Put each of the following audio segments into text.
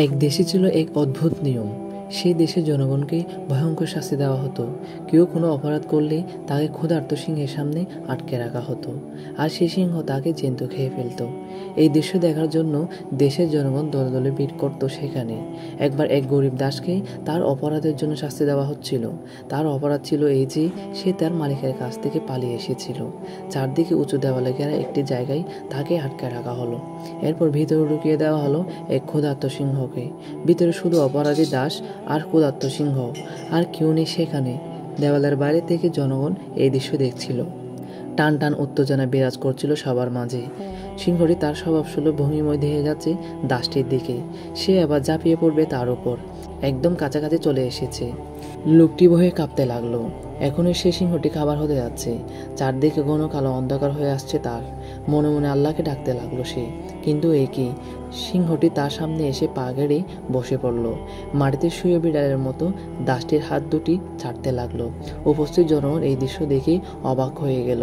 এক দেশে ছিল এক অদ্ভুত নিয়ম। সেই দেশের জনগণকে ভয়ঙ্কর শাস্তি দেওয়া হতো। কেউ কোনো অপরাধ করলে তাকে ক্ষুধার্ত সিংহের সামনে আটকে রাখা হতো, আর সেই সিংহ তাকে জ্যান্ত খেয়ে ফেলত। এই দৃশ্য দেখার জন্য দেশের জনগণ দলে দলে ভিড় করত সেখানে। একবার এক গরিব দাসকে তার অপরাধের জন্য শাস্তি দেওয়া হচ্ছিল। তার অপরাধ ছিল এই যে সে তার মালিকের কাছ থেকে পালিয়ে এসেছিল। চারদিকে উঁচু দেওয়ালে ঘেরা একটি জায়গায় তাকে আটকে রাখা হলো। এরপর ভিতরে ঢুকিয়ে দেওয়া হলো এক ক্ষুধার্ত সিংহকে। ভিতরে শুধু অপরাধী দাস আর ক্ষুধার্ত সিংহ, আর কেউ নেই সেখানে। দেওয়ালের বাইরে থেকে জনগণ এই দৃশ্য দেখছিল। টান টান উত্তেজনা বিরাজ করছিল সবার মাঝে। সিংহটি তার স্বভাবসুলভ ভঙ্গিময় দেহে যাচ্ছে দাসটির দিকে। সে আবার ঝাঁপিয়ে পড়বে তার উপর। একদম কাছাকাছি চলে এসেছে। লোকটি ভয়ে কাঁপতে লাগলো। এখনই সে সিংহটি খাবার হতে যাচ্ছে। চারদিকে ঘন কালো অন্ধকার হয়ে আসছে তার। মনে মনে আল্লাহকে ডাকতে লাগলো সে। কিন্তু এ কি, সিংহটি তার সামনে এসে পা গেড়ে বসে পড়ল। মাটিতে শুয়ে বিড়ালের মতো দাসটির হাত দুটি ছাড়তে লাগলো। উপস্থিত জনগণ এই দৃশ্য দেখে অবাক হয়ে গেল।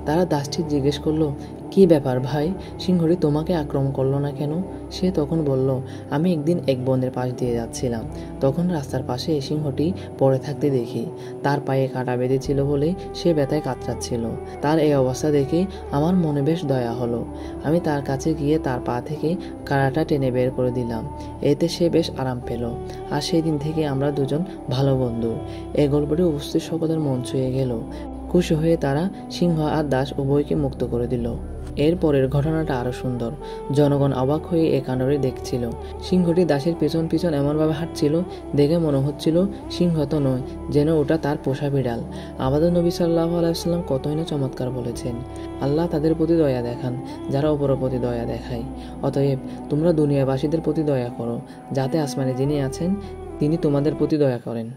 তারা দাসটি জিজ্ঞেস করলো, কি ব্যাপার ভাই, সিংহটি তোমাকে আক্রমণ করলো না কেন? সে তখন বলল, আমি একদিন এক বনের পাশ দিয়ে যাচ্ছিলাম। তখন রাস্তার পাশে এই সিংহটি পড়ে থাকতে দেখি। তার পায়ে কাঁটা বেঁধেছিল বলে সে ব্যথায় কাতরাচ্ছিল। তার এই অবস্থা দেখে আমার মনে বেশ দয়া হলো। আমি তার কাছে গিয়ে তার পা থেকে কাঁটাটা টেনে বের করে দিলাম। এতে সে বেশ আরাম পেল। আর সেই দিন থেকে আমরা দুজন ভালো বন্ধু। এই গল্পটি উপস্থিত সকলের মন ছুঁয়ে গেল। খুশি হয়ে তারা সিংহ আর দাস উভয়কে মুক্ত করে দিল। এরপরের ঘটনাটা আরো সুন্দর। জনগণ অবাক হয়ে এ কাণ্ডটি দেখছিল। সিংহটি দাসের পেছন পিছন এমনভাবে হাঁটছিল, দেখে মনে হচ্ছিল সিংহ তো নয়, যেন ওটা তার পোষা বিড়াল। আমাদের নবী সাল্লাল্লাহু আলাইহি ওয়াসাল্লাম কতই না চমৎকার বলেছেন, আল্লাহ তাদের প্রতি দয়া দেখান যারা অপরের প্রতি দয়া দেখায়। অতএব তোমরা দুনিয়াবাসীদের প্রতি দয়া করো, যাতে আসমানে যিনি আছেন তিনি তোমাদের প্রতি দয়া করেন।